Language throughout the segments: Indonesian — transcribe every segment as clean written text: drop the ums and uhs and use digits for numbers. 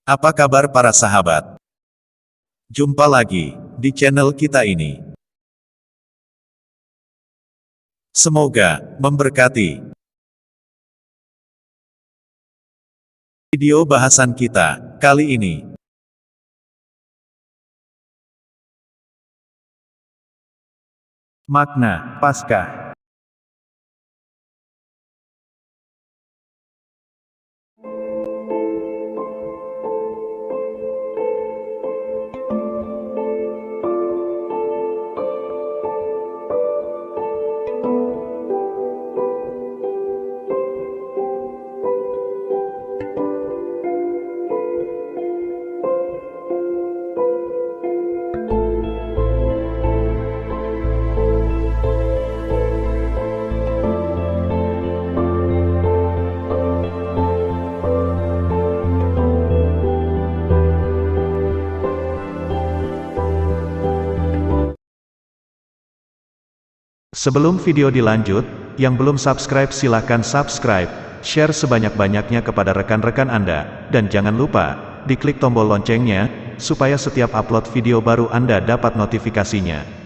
Apa kabar para sahabat? Jumpa lagi di channel kita ini. Semoga memberkati. Video bahasan kita kali ini. Makna Paskah. Sebelum video dilanjut, yang belum subscribe silahkan subscribe, share sebanyak-banyaknya kepada rekan-rekan Anda, dan jangan lupa, diklik tombol loncengnya, supaya setiap upload video baru Anda dapat notifikasinya.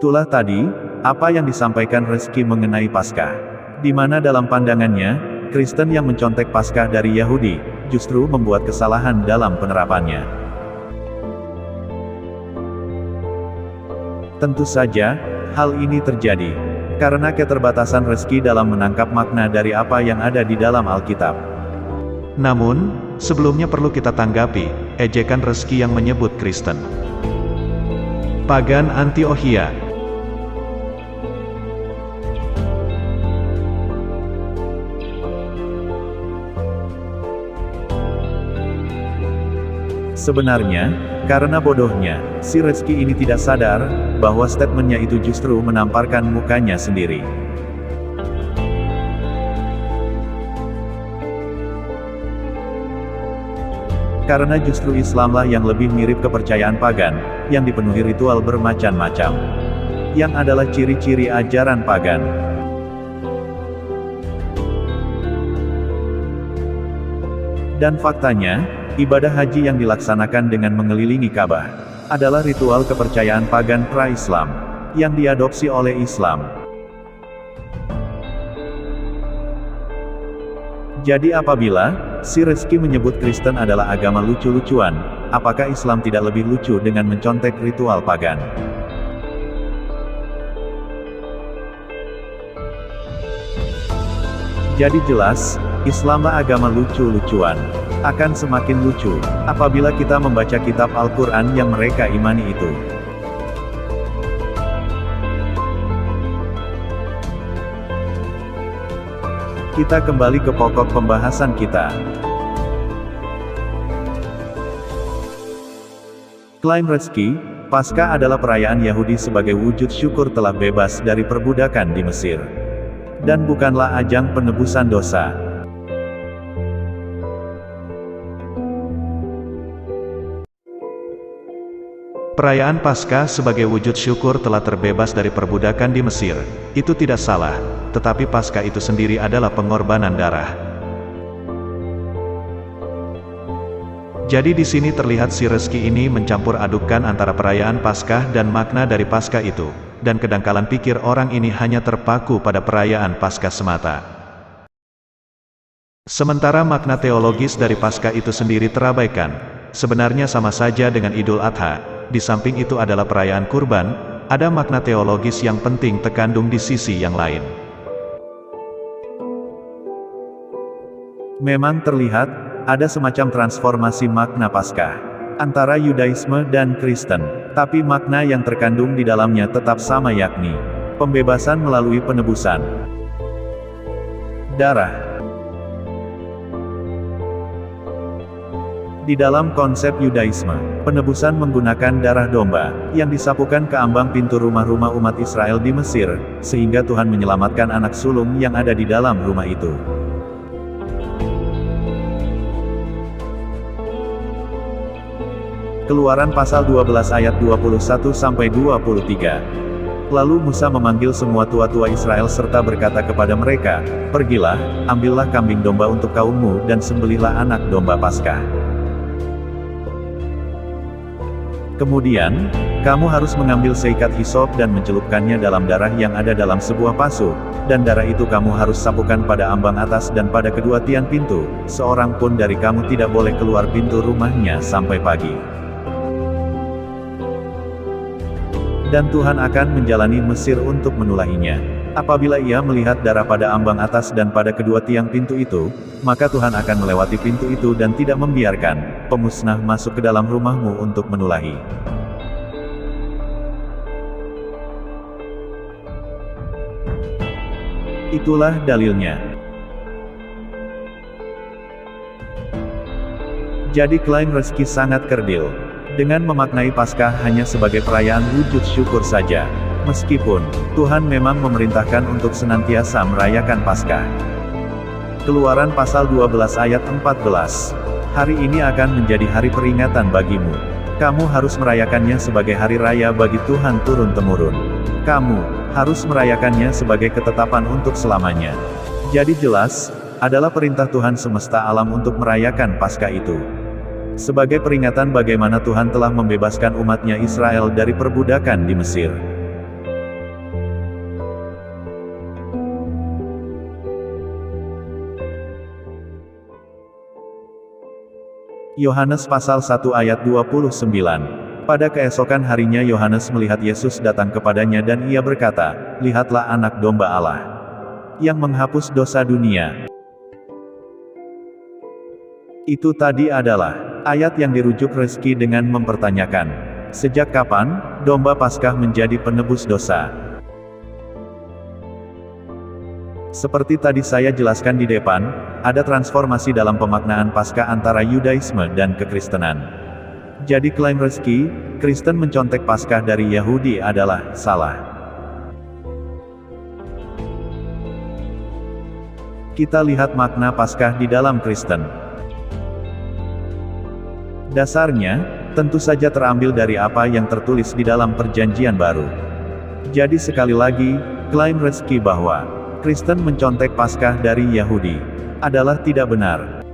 Itulah tadi, apa yang disampaikan Rezeki mengenai Paskah. Di mana dalam pandangannya, Kristen yang mencontek Paskah dari Yahudi, justru membuat kesalahan dalam penerapannya. Tentu saja, hal ini terjadi karena keterbatasan Rezeki dalam menangkap makna dari apa yang ada di dalam Alkitab. Namun, sebelumnya perlu kita tanggapi, ejekan Rezeki yang menyebut Kristen. Pagan Antiokhia. Sebenarnya, karena bodohnya, si Rezeki ini tidak sadar, bahwa statementnya itu justru menamparkan mukanya sendiri. Karena justru Islamlah yang lebih mirip kepercayaan pagan, yang dipenuhi ritual bermacam-macam. Yang adalah ciri-ciri ajaran pagan. Dan faktanya, ibadah haji yang dilaksanakan dengan mengelilingi Ka'bah, adalah ritual kepercayaan pagan pra-Islam, yang diadopsi oleh Islam. Jadi apabila, si Rezeki menyebut Kristen adalah agama lucu-lucuan, apakah Islam tidak lebih lucu dengan mencontek ritual pagan? Jadi jelas, Islamlah agama lucu-lucuan. Akan semakin lucu, apabila kita membaca kitab Al-Quran yang mereka imani itu. Kita kembali ke pokok pembahasan kita. Klaim Rezeki, Paskah adalah perayaan Yahudi sebagai wujud syukur telah bebas dari perbudakan di Mesir. Dan bukanlah ajang penebusan dosa. Perayaan Paskah sebagai wujud syukur telah terbebas dari perbudakan di Mesir. Itu tidak salah, tetapi Paskah itu sendiri adalah pengorbanan darah. Jadi di sini terlihat si Rezeki ini mencampur adukkan antara perayaan Paskah dan makna dari Paskah itu, dan kedangkalan pikir orang ini hanya terpaku pada perayaan Paskah semata. Sementara makna teologis dari Paskah itu sendiri terabaikan, sebenarnya sama saja dengan Idul Adha. Di samping itu adalah perayaan kurban, ada makna teologis yang penting terkandung di sisi yang lain. Memang terlihat, ada semacam transformasi makna Paskah antara Yudaisme dan Kristen, tapi makna yang terkandung di dalamnya tetap sama, yakni pembebasan melalui penebusan darah. Di dalam konsep Yudaisme, penebusan menggunakan darah domba, yang disapukan ke ambang pintu rumah-rumah umat Israel di Mesir, sehingga Tuhan menyelamatkan anak sulung yang ada di dalam rumah itu. Keluaran pasal 12 ayat 21-23. Lalu Musa memanggil semua tua-tua Israel serta berkata kepada mereka, "Pergilah, ambillah kambing domba untuk kaummu dan sembelihlah anak domba Paskah. Kemudian, kamu harus mengambil seikat hisop dan mencelupkannya dalam darah yang ada dalam sebuah pasu, dan darah itu kamu harus sapukan pada ambang atas dan pada kedua tiang pintu, seorang pun dari kamu tidak boleh keluar pintu rumahnya sampai pagi. Dan Tuhan akan menjalani Mesir untuk menulahinya. Apabila ia melihat darah pada ambang atas dan pada kedua tiang pintu itu, maka Tuhan akan melewati pintu itu dan tidak membiarkan pemusnah masuk ke dalam rumahmu untuk menulahi." Itulah dalilnya. Jadi klaim Rezeki sangat kerdil, dengan memaknai Paskah hanya sebagai perayaan wujud syukur saja. Meskipun, Tuhan memang memerintahkan untuk senantiasa merayakan Paskah. Keluaran pasal 12 ayat 14. Hari ini akan menjadi hari peringatan bagimu. Kamu harus merayakannya sebagai hari raya bagi Tuhan turun-temurun. Kamu harus merayakannya sebagai ketetapan untuk selamanya. Jadi jelas, adalah perintah Tuhan semesta alam untuk merayakan Paskah itu. Sebagai peringatan bagaimana Tuhan telah membebaskan umatnya Israel dari perbudakan di Mesir. Yohanes pasal 1 ayat 29. Pada keesokan harinya Yohanes melihat Yesus datang kepadanya dan ia berkata, "Lihatlah anak domba Allah, yang menghapus dosa dunia." Itu tadi adalah ayat yang dirujuk Reski dengan mempertanyakan, sejak kapan domba Paskah menjadi penebus dosa? Seperti tadi saya jelaskan di depan, ada transformasi dalam pemaknaan Paskah antara Yudaisme dan kekristenan. Jadi klaim Reski, Kristen mencontek Paskah dari Yahudi adalah salah. Kita lihat makna Paskah di dalam Kristen. Dasarnya, tentu saja terambil dari apa yang tertulis di dalam Perjanjian Baru. Jadi sekali lagi, klaim Reski bahwa Kristen mencontek Paskah dari Yahudi adalah tidak benar.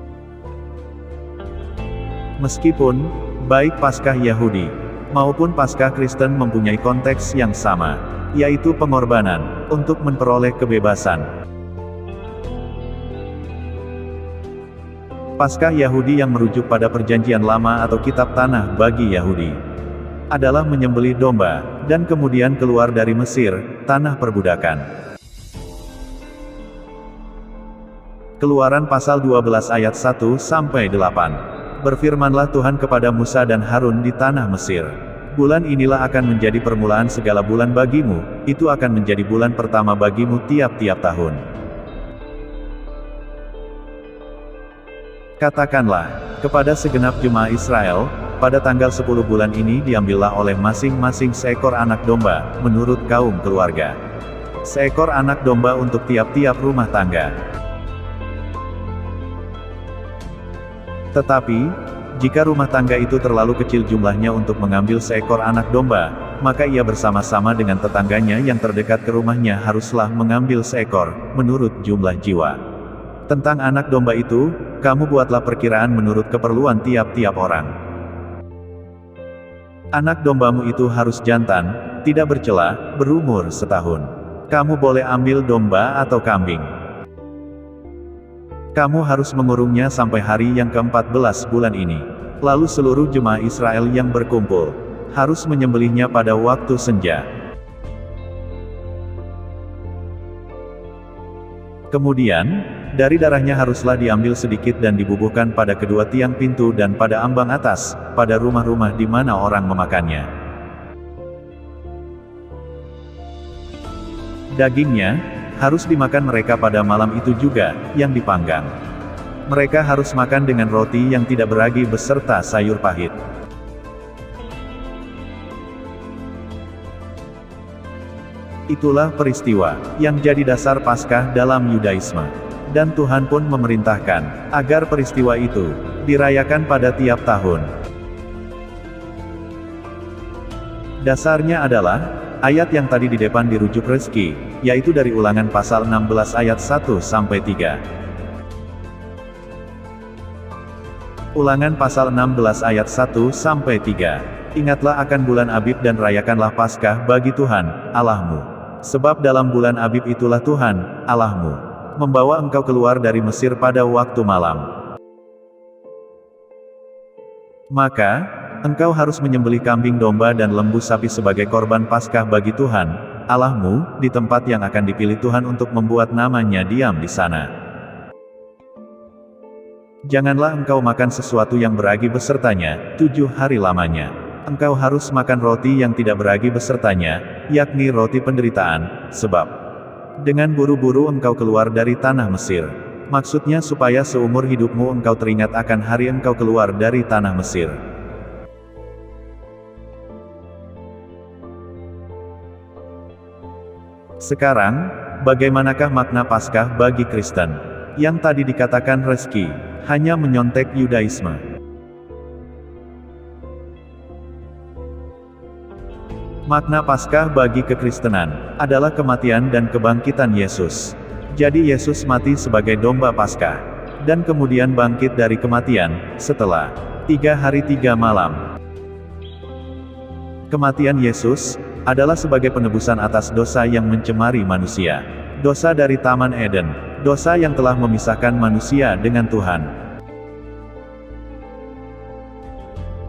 Meskipun baik Paskah Yahudi maupun Paskah Kristen mempunyai konteks yang sama, yaitu pengorbanan untuk memperoleh kebebasan. Paskah Yahudi yang merujuk pada Perjanjian Lama atau Kitab Tanah bagi Yahudi adalah menyembelih domba dan kemudian keluar dari Mesir, tanah perbudakan. Keluaran pasal 12 ayat 1-8. Berfirmanlah Tuhan kepada Musa dan Harun di tanah Mesir. Bulan inilah akan menjadi permulaan segala bulan bagimu, itu akan menjadi bulan pertama bagimu tiap-tiap tahun. Katakanlah kepada segenap jemaah Israel, pada tanggal 10 bulan ini diambillah oleh masing-masing seekor anak domba, menurut kaum keluarga. Seekor anak domba untuk tiap-tiap rumah tangga. Tetapi, jika rumah tangga itu terlalu kecil jumlahnya untuk mengambil seekor anak domba, maka ia bersama-sama dengan tetangganya yang terdekat ke rumahnya haruslah mengambil seekor, menurut jumlah jiwa. Tentang anak domba itu, kamu buatlah perkiraan menurut keperluan tiap-tiap orang. Anak dombamu itu harus jantan, tidak bercela, berumur setahun. Kamu boleh ambil domba atau kambing. Kamu harus mengurungnya sampai hari yang ke-14 bulan ini. Lalu seluruh jemaah Israel yang berkumpul harus menyembelihnya pada waktu senja. Kemudian, dari darahnya haruslah diambil sedikit dan dibubuhkan pada kedua tiang pintu dan pada ambang atas, pada rumah-rumah di mana orang memakannya. Dagingnya harus dimakan mereka pada malam itu juga, yang dipanggang. Mereka harus makan dengan roti yang tidak beragi beserta sayur pahit. Itulah peristiwa yang jadi dasar Paskah dalam Yudaisme. Dan Tuhan pun memerintahkan agar peristiwa itu dirayakan pada tiap tahun. Dasarnya adalah ayat yang tadi di depan dirujuk Reski, yaitu dari Ulangan pasal 16 ayat 1-3. Ulangan pasal 16 ayat 1-3. Ingatlah akan bulan Abib dan rayakanlah Paskah bagi Tuhan, Allahmu. Sebab dalam bulan Abib itulah Tuhan, Allahmu, membawa engkau keluar dari Mesir pada waktu malam. Maka, engkau harus menyembelih kambing domba dan lembu sapi sebagai korban Paskah bagi Tuhan, Allahmu, di tempat yang akan dipilih Tuhan untuk membuat namanya diam di sana. Janganlah engkau makan sesuatu yang beragi besertanya, 7 hari lamanya. Engkau harus makan roti yang tidak beragi besertanya, yakni roti penderitaan, sebab dengan buru-buru engkau keluar dari tanah Mesir. Maksudnya supaya seumur hidupmu engkau teringat akan hari engkau keluar dari tanah Mesir. Sekarang, bagaimanakah makna Paskah bagi Kristen? Yang tadi dikatakan Reski hanya menyontek Yudaisme. Makna Paskah bagi kekristenan adalah kematian dan kebangkitan Yesus. Jadi Yesus mati sebagai domba Paskah, dan kemudian bangkit dari kematian, setelah 3 hari 3 malam. Kematian Yesus adalah sebagai penebusan atas dosa yang mencemari manusia. Dosa dari Taman Eden, dosa yang telah memisahkan manusia dengan Tuhan.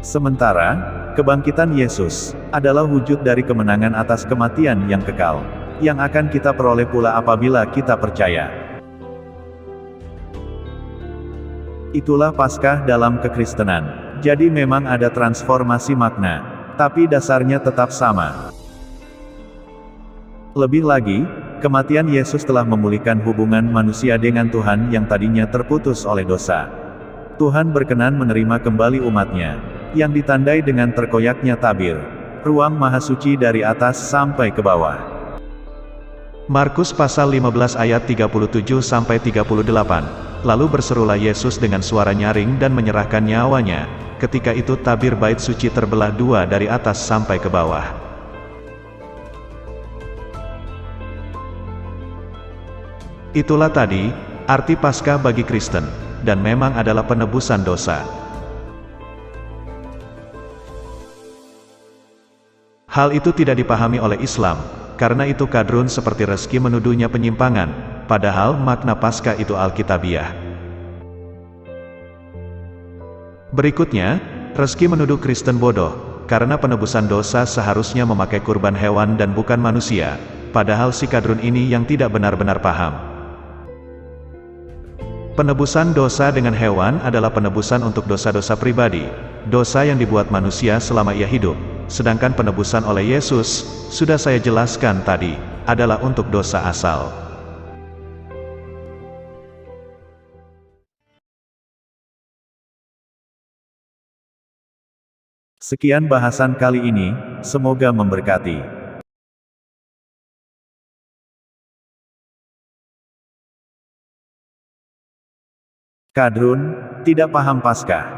Sementara, kebangkitan Yesus adalah wujud dari kemenangan atas kematian yang kekal, yang akan kita peroleh pula apabila kita percaya. Itulah Paskah dalam kekristenan. Jadi memang ada transformasi makna, tapi dasarnya tetap sama. Lebih lagi, kematian Yesus telah memulihkan hubungan manusia dengan Tuhan yang tadinya terputus oleh dosa. Tuhan berkenan menerima kembali umatnya, yang ditandai dengan terkoyaknya tabir, ruang maha suci dari atas sampai ke bawah. Markus pasal 15 ayat 37-38. Lalu berserulah Yesus dengan suara nyaring dan menyerahkan nyawanya. Ketika itu tabir bait suci terbelah dua dari atas sampai ke bawah. Itulah tadi, arti Paskah bagi Kristen, dan memang adalah penebusan dosa. Hal itu tidak dipahami oleh Islam, karena itu kadrun seperti Reski menuduhnya penyimpangan, padahal makna Paskah itu Alkitabiah. Berikutnya, Reski menuduh Kristen bodoh, karena penebusan dosa seharusnya memakai kurban hewan dan bukan manusia, padahal si kadrun ini yang tidak benar-benar paham. Penebusan dosa dengan hewan adalah penebusan untuk dosa-dosa pribadi, dosa yang dibuat manusia selama ia hidup, sedangkan penebusan oleh Yesus, sudah saya jelaskan tadi, adalah untuk dosa asal. Sekian bahasan kali ini, semoga memberkati. Kadrun, tidak paham Paskah.